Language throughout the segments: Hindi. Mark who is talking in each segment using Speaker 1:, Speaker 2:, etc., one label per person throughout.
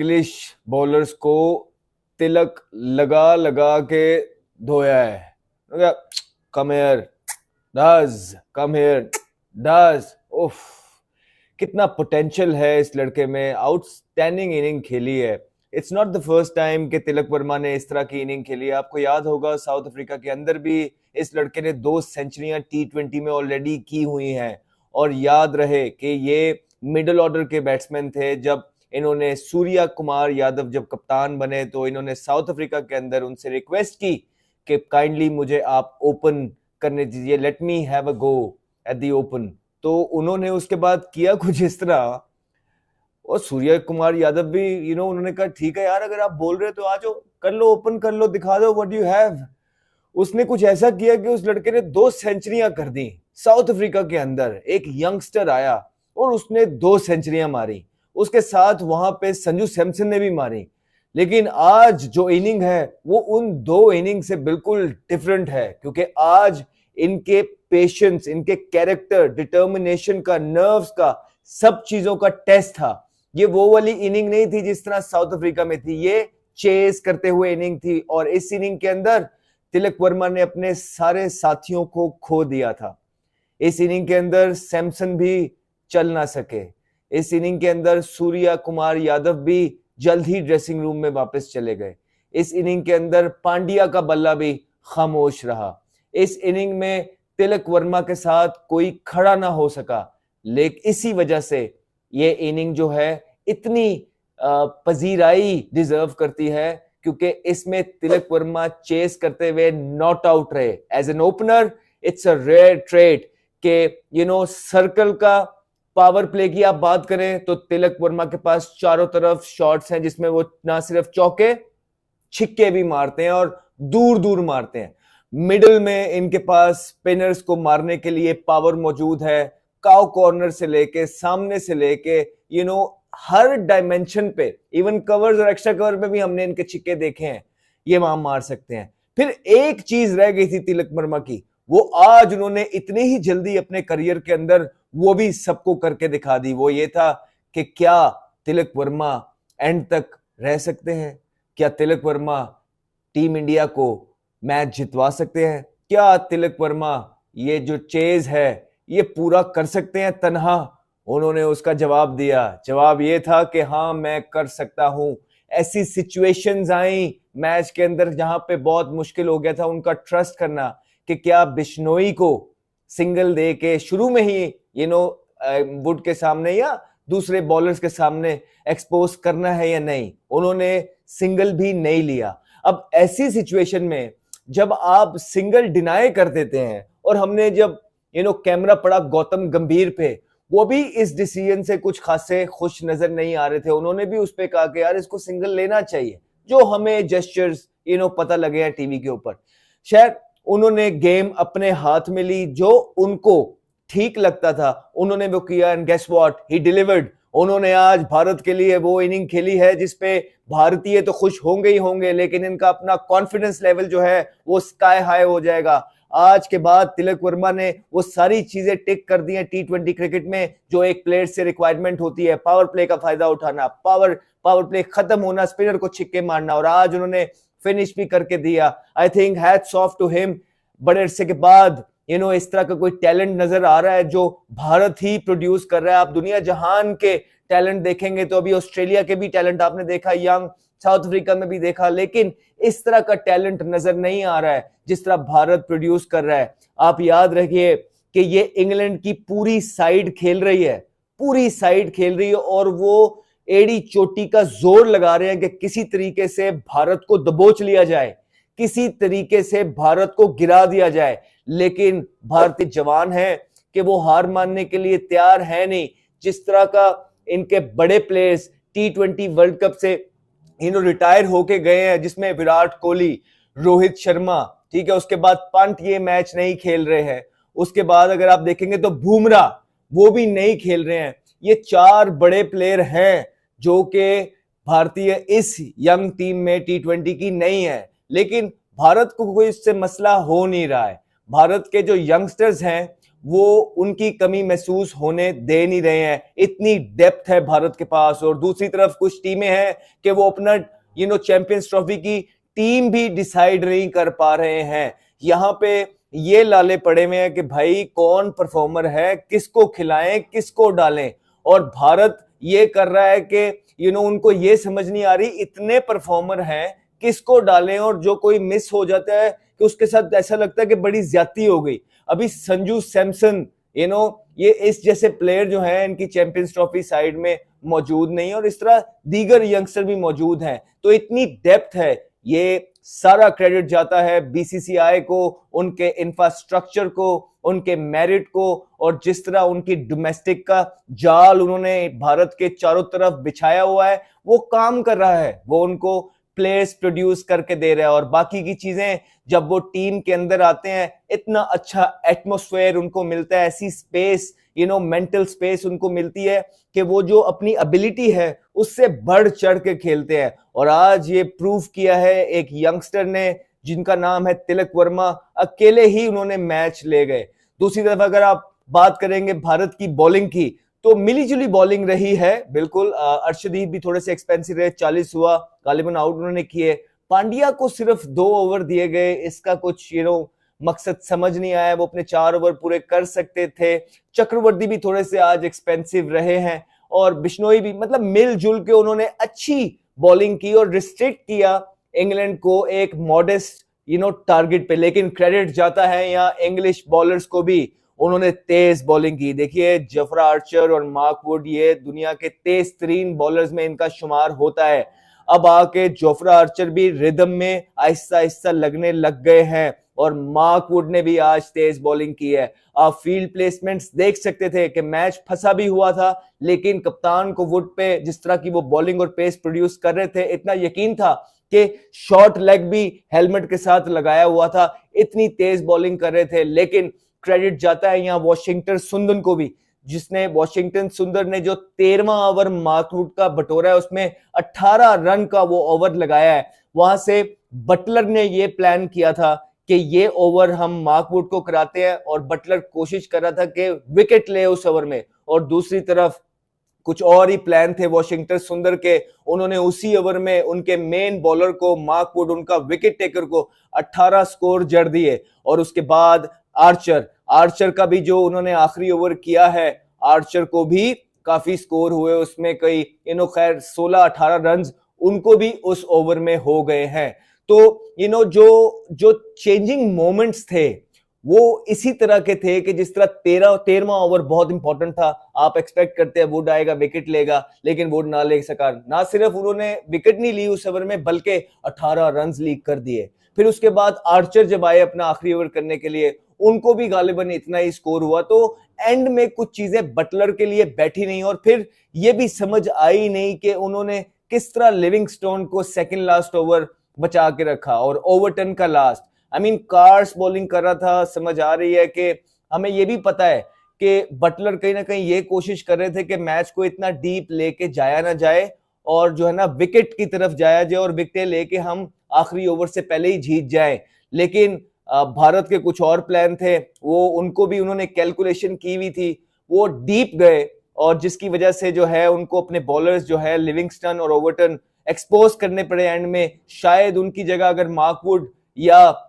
Speaker 1: इंग्लिश बॉलर्स को तिलक लगा लगा के धोया है। Come here does, come here does. उफ, कितना पोटेंशियल है इस लड़के में, आउटस्टैंडिंग इनिंग खेली है। It's not the first time कि तिलक वर्मा ने इस तरह की इनिंग खेली है। आपको याद होगा साउथ अफ्रीका के अंदर भी इस लड़के ने 2 सेंचुरियां T20 में ऑलरेडी की हुई हैं। और याद रहे कि ये मिडिल ऑर्डर के बैट्समैन थे। जब इन्होंने सूर्या कुमार यादव जब कप्तान बने तो इन्होंने साउथ अफ्रीका के अंदर उनसे रिक्वेस्ट की कि काइंडली मुझे आप ओपन करने दीजिए, let me have a go at the open. तो उन्होंने उसके बाद किया कुछ इस तरह, और सूर्या कुमार यादव भी उन्होंने कहा ठीक है यार, अगर आप बोल रहे हो तो आ जाओ, कर लो, ओपन कर लो, दिखा दो व्हाट यू हैव। उसने कुछ ऐसा किया कि उस लड़के ने 2 सेंचुरियां कर दी साउथ अफ्रीका के अंदर। एक यंगस्टर आया और उसने 2 सेंचुरियां मारी, उसके साथ वहां पे संजू सैमसन ने भी मारी। लेकिन आज जो इनिंग है वो उन 2 इनिंग से बिल्कुल डिफरेंट है, क्योंकि आज इनके पेशेंस, इनके कैरेक्टर, डिटर्मिनेशन का, नर्व्स का, सब चीजों का टेस्ट था। ये वो वाली इनिंग नहीं थी जिस तरह साउथ अफ्रीका में थी, ये चेस करते हुए इनिंग थी। और इस इनिंग के अंदर तिलक वर्मा ने अपने सारे साथियों को खो दिया था। इस इनिंग के अंदर सैमसन भी चल ना सके। इस इनिंग के अंदर सूर्या कुमार यादव भी जल्द ही ड्रेसिंग रूम में वापस चले गए। इस इनिंग के अंदर पांड्या का बल्ला भी खामोश रहा। इस इनिंग में तिलक वर्मा के साथ कोई खड़ा ना हो सका। लेकिन इसी वजह से ये इनिंग जो है इतनी पजीराई डिजर्व करती है, क्योंकि इसमें तिलक वर्मा चेस करते हुए नॉट आउट रहे। As an opener it's a rare trait के सर्कल का पावर प्ले की आप बात करें तो तिलक वर्मा के पास चारों तरफ शॉट्स हैं जिसमें वो ना सिर्फ चौके छिक्के भी मारते हैं और दूर दूर मारते हैं। मिडिल में इनके पास स्पिनर्स को मारने के लिए पावर मौजूद है। काउ कॉर्नर से लेके, सामने से लेके हर डायमेंशन पे, इवन कवर्स और एक्स्ट्रा कवर पे भी हमने इनके छिक्के देखे हैं, ये वहां मार सकते हैं। फिर एक चीज रह गई थी तिलक वर्मा की, वो आज उन्होंने इतनी ही जल्दी अपने करियर के अंदर वो भी सबको करके दिखा दी। वो ये था कि क्या तिलक वर्मा एंड तक रह सकते हैं? क्या तिलक वर्मा टीम इंडिया को मैच जितवा सकते हैं? क्या तिलक वर्मा ये जो चेज है ये पूरा कर सकते हैं तन्हा? उन्होंने उसका जवाब दिया। जवाब ये था कि हाँ, मैं कर सकता हूं। ऐसी सिचुएशंस आई मैच के अंदर जहां पे बहुत मुश्किल हो गया था उनका ट्रस्ट करना कि क्या बिश्नोई को सिंगल दे के शुरू में ही वुड के सामने या दूसरे बॉलर्स के सामने एक्सपोज करना है या नहीं। उन्होंने सिंगल भी नहीं लिया। अब ऐसी सिचुएशन में जब आप सिंगल डिनाई कर देते हैं, और हमने जब कैमरा पड़ा गौतम गंभीर पे, वो भी इस डिसीजन से कुछ खासे खुश नजर नहीं आ रहे थे। उन्होंने भी उस पे कहा कि यार इसको सिंगल लेना चाहिए, जो हमें जेस्चर्स पता लगे हैं टीवी के ऊपर। शायद उन्होंने गेम अपने हाथ में ली, जो उनको ठीक लगता था उन्होंने वो किया, and guess what, he delivered. उन्होंने आज भारत के लिए वो इनिंग खेली है जिसपे भारतीय तो खुश होंगे ही होंगे, लेकिन इनका अपना कॉन्फिडेंस लेवल जो है वो स्काई हाई हो जाएगा। आज के बाद तिलक वर्मा ने वो सारी चीजें टिक कर दी हैं T20 क्रिकेट में जो एक प्लेयर से रिक्वायरमेंट होती है। पावर प्ले का फायदा उठाना, पावर प्ले खत्म होना, स्पिनर को छिक्के मारना, और आज उन्होंने फिनिश भी करके दिया। I think hats off to him. बड़े अरसे के बाद इस तरह का कोई टैलेंट नजर आ रहा है जो भारत ही प्रोड्यूस कर रहा है। आप दुनिया जहान के टैलेंट देखेंगे तो अभी ऑस्ट्रेलिया के भी टैलेंट आपने देखा, यंग, साउथ अफ्रीका में भी देखा, लेकिन इस तरह का टैलेंट नजर नहीं आ रहा है जिस तरह भारत प्रोड्यूस कर रहा है। आप याद रखिए कि ये इंग्लैंड की पूरी साइड खेल रही है, पूरी साइड खेल रही है, और वो एड़ी चोटी का जोर लगा रहे हैं कि किसी तरीके से भारत को दबोच लिया जाए, किसी तरीके से भारत को गिरा दिया जाए। लेकिन भारतीय जवान हैं कि वो हार मानने के लिए तैयार है नहीं। जिस तरह का इनके बड़े प्लेयर्स T20 वर्ल्ड कप से रिटायर होके गए हैं, जिसमें विराट कोहली, रोहित शर्मा, ठीक है, उसके बाद पंत ये मैच नहीं खेल रहे हैं, उसके बाद अगर आप देखेंगे तो बुमराह वो भी नहीं खेल रहे हैं। ये 4 बड़े प्लेयर हैं जो कि भारतीय इस यंग टीम में T20 की नहीं है, लेकिन भारत को कोई इससे मसला हो नहीं रहा है। भारत के जो यंगस्टर्स हैं वो उनकी कमी महसूस होने दे नहीं रहे हैं। इतनी डेप्थ है भारत के पास। और दूसरी तरफ कुछ टीमें हैं कि वो अपना चैंपियंस ट्रॉफी की टीम भी डिसाइड नहीं कर पा रहे हैं। यहाँ पे ये लाले पड़े हुए हैं कि भाई कौन परफॉर्मर है, किसको खिलाएं, किसको डालें। और भारत ये कर रहा है कि उनको ये समझ नहीं आ रही इतने परफॉर्मर हैं किसको डालें, और जो कोई मिस हो जाता है कि उसके साथ ऐसा लगता है कि बड़ी ज्यादती हो गई। अभी संजू सैमसन ये इस जैसे प्लेयर जो है इनकी चैंपियंस ट्रॉफी साइड में मौजूद नहीं, और इस तरह दीगर यंगस्टर भी मौजूद हैं। तो इतनी डेप्थ है, ये सारा क्रेडिट जाता है बीसीसीआई को, उनके इंफ्रास्ट्रक्चर को, उनके मेरिट को, और जिस तरह उनकी डोमेस्टिक का जाल उन्होंने भारत के चारों तरफ बिछाया हुआ है वो काम कर रहा है। वो उनको प्लेयर्स प्रोड्यूस करके दे रहा है, और बाकी की चीजें जब वो टीम के अंदर आते हैं इतना अच्छा एटमॉस्फेयर उनको मिलता है, ऐसी स्पेस मेंटल स्पेस उनको मिलती है कि वो जो अपनी एबिलिटी है उससे बढ़ चढ़ के खेलते हैं। और आज ये प्रूव किया है एक यंगस्टर ने जिनका नाम है तिलक वर्मा, अकेले ही उन्होंने मैच ले गए। दूसरी तरफ अगर आप बात करेंगे भारत की बॉलिंग की, तो मिली जुली बॉलिंग रही है बिल्कुल। अर्शदीप भी थोड़े से एक्सपेंसिव रहे, 40 हुआ, गालिबन आउट उन्होंने किए। पांड्या को सिर्फ 2 ओवर दिए गए, इसका कुछ मकसद समझ नहीं आया, वो अपने 4 ओवर पूरे कर सकते थे। चक्रवर्ती भी थोड़े से आज एक्सपेंसिव रहे हैं, और बिश्नोई भी, मतलब मिलजुल के उन्होंने अच्छी बॉलिंग की और रिस्ट्रिक्ट किया इंग्लैंड को एक मॉडेस्ट टारगेट पे। लेकिन क्रेडिट जाता है यहाँ इंग्लिश बॉलर्स को भी, उन्होंने तेज बॉलिंग की। देखिए जफरा आर्चर और मार्क वुड ये दुनिया के तेज तरीन बॉलर्स में इनका शुमार होता है। अब आके जोफ्रा आर्चर भी रिदम में आहिस्ता आहिस्ता लगने लग गए हैं, और मार्क वुड ने भी आज तेज बॉलिंग की है। आप फील्ड प्लेसमेंट्स देख सकते थे कि मैच फंसा भी हुआ था, लेकिन कप्तान को वुड पे जिस तरह की वो बॉलिंग और पेस प्रोड्यूस कर रहे थे, इतना यकीन था कि शॉर्ट लेग भी हेलमेट के साथ लगाया हुआ था, इतनी तेज बॉलिंग कर रहे थे। लेकिन क्रेडिट जाता है यहाँ वॉशिंगटन सुंदर को भी, जिसने वॉशिंगटन सुंदर ने जो 13वां ओवर मार्क वुड का बटोरा है उसमें 18 रन का वो ओवर लगाया है। वहां से बटलर ने ये प्लान किया था कि ये ओवर हम मार्क वुड को कराते हैं, और बटलर कोशिश कर रहा था कि विकेट ले उस ओवर में। और दूसरी तरफ कुछ और ही प्लान थे वॉशिंगटन सुंदर के, उन्होंने उसी ओवर में उनके मेन बॉलर को मार्क वुड, उनका विकेट टेकर को 18 स्कोर जड़ दिए। और उसके बाद आर्चर का भी जो उन्होंने आखिरी ओवर किया है, आर्चर को भी काफी स्कोर हुए उसमें, कई खैर 16-18 रन उनको भी उस ओवर में हो गए हैं। तो जो चेंजिंग मोमेंट्स थे वो इसी तरह के थे कि जिस तरह 13वां ओवर बहुत इंपॉर्टेंट था। आप एक्सपेक्ट करते हैं वुड आएगा विकेट लेगा, लेकिन वुड ना ले सका। ना सिर्फ उन्होंने विकेट नहीं ली उस ओवर में, बल्कि 18 रन लीक कर दिए। फिर उसके बाद आर्चर जब आए अपना आखिरी ओवर करने के लिए, उनको भी गालिबन इतना ही स्कोर हुआ। तो एंड में कुछ चीजें बटलर के लिए बैठी नहीं, और फिर ये भी समझ आई नहीं कि उन्होंने किस तरह लिविंगस्टोन को सेकंड लास्ट ओवर बचा के रखा, और ओवरटन का लास्ट। कार्स बॉलिंग कर रहा था। समझ आ रही है कि हमें ये भी पता है कि बटलर कहीं ना कहीं ये कोशिश कर रहे थे कि मैच को इतना डीप लेके जाया ना जाए, और जो है ना विकेट की तरफ जाया जाए, और विकेट लेके हम आखिरी ओवर से पहले ही जीत जाए। लेकिन भारत के कुछ और प्लान थे, वो उनको भी उन्होंने कैलकुलेशन की हुई थी, वो डीप गए, और जिसकी वजह से जो है उनको अपने बॉलर्स जो है लिविंगस्टन और ओवरटन एक्सपोज करने पड़े एंड में। शायद उनकी जगह अगर मार्क वुड या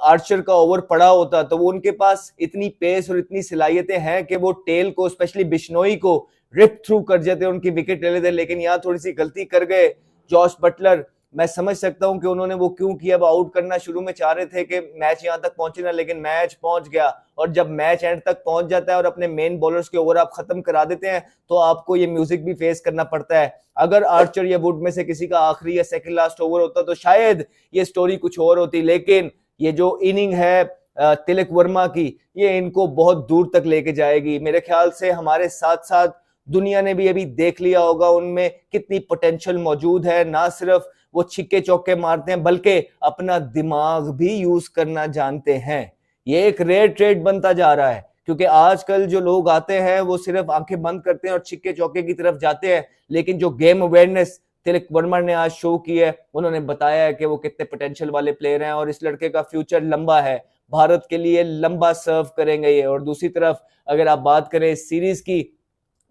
Speaker 1: आर्चर का ओवर पड़ा होता तो वो उनके पास इतनी पेस और इतनी सलाहियतें हैं कि वो टेल को, स्पेशली बिश्नोई को रिप थ्रू कर जाते, उनकी विकेट ले लेते। लेकिन यहाँ थोड़ी सी गलती कर गए जॉश बटलर। मैं समझ सकता हूं कि उन्होंने वो क्यों किया। अब आउट करना शुरू में चाह रहे थे कि मैच यहां तक पहुंचे ना, लेकिन मैच पहुंच गया। और जब मैच एंड तक पहुंच जाता है और अपने मेन बॉलर्स के ओवर आप खत्म करा देते हैं, तो आपको ये म्यूजिक भी फेस करना पड़ता है। अगर आर्चर या वुड में से किसी का आखिरी या सेकंड लास्ट ओवर होता तो शायद ये स्टोरी कुछ और होती। लेकिन ये जो इनिंग है तिलक वर्मा की, ये इनको बहुत दूर तक लेके जाएगी। मेरे ख्याल से हमारे साथ साथ दुनिया ने भी अभी देख लिया होगा उनमें कितनी पोटेंशियल मौजूद है। ना सिर्फ वो छिक्के चौके मारते हैं, बल्कि अपना दिमाग भी यूज करना जानते हैं। ये एक रेयर ट्रेड बनता जा रहा है, क्योंकि आजकल जो लोग आते हैं वो सिर्फ आंखें बंद करते हैं और छिक्के चौके की तरफ जाते हैं। लेकिन जो गेम अवेयरनेस तिलक वर्मा ने आज शो की है, उन्होंने बताया है कि वो कितने पोटेंशियल वाले प्लेयर हैं और इस लड़के का फ्यूचर लंबा है। भारत के लिए लंबा सर्व करेंगे ये। और दूसरी तरफ अगर आप बात करें इस सीरीज की,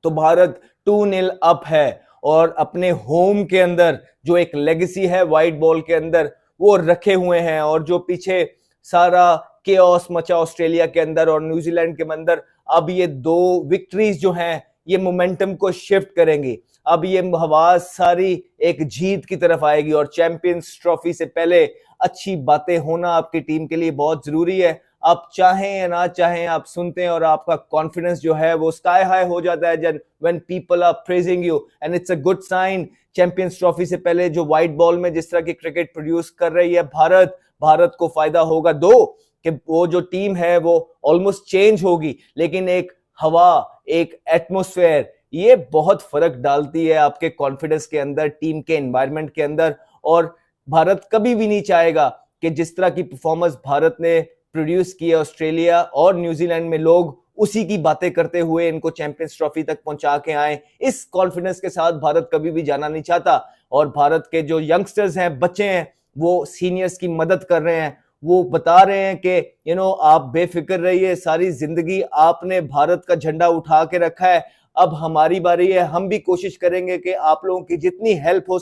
Speaker 1: तो भारत 2-0 अप है और अपने होम के अंदर जो एक लेगेसी है व्हाइट बॉल के अंदर वो रखे हुए हैं। और जो पीछे सारा केओस मचा ऑस्ट्रेलिया के अंदर और न्यूजीलैंड के अंदर, अब ये 2 विक्ट्रीज जो हैं ये मोमेंटम को शिफ्ट करेंगे। अब ये हवा सारी एक जीत की तरफ आएगी और चैंपियंस ट्रॉफी से पहले अच्छी बातें होना आपकी टीम के लिए बहुत जरूरी है। आप चाहें या ना चाहें, आप सुनते हैं और आपका कॉन्फिडेंस जो है वो स्काई हाई हो जाता है जब when people are praising you, and it's a good sign. Champions trophy से पहले जो व्हाइट बॉल में जिस तरह की क्रिकेट प्रोड्यूस कर रही है भारत को फायदा होगा दो कि वो जो टीम है वो ऑलमोस्ट चेंज होगी, लेकिन एक हवा, एक एटमॉस्फेयर, ये बहुत फर्क डालती है आपके कॉन्फिडेंस के अंदर, टीम के एनवायरनमेंट के अंदर। और भारत कभी भी नहीं चाहेगा कि जिस तरह की परफॉर्मेंस भारत ने प्रोड्यूस की है ऑस्ट्रेलिया और न्यूजीलैंड में, लोग उसी की बातें करते हुए इनको चैंपियंस ट्रॉफी तक पहुंचा के आए। इस कॉन्फिडेंस के साथ भारत कभी भी जाना नहीं चाहता। और भारत के जो यंगस्टर्स हैं, बच्चे हैं, वो सीनियर्स की मदद कर रहे हैं। वो बता रहे हैं कि आप बेफिक्र रहिए, सारी जिंदगी आपने भारत का झंडा उठा के रखा है, अब हमारी बारी है, हम भी कोशिश करेंगे कि आप लोगों की जितनी हेल्प हो सके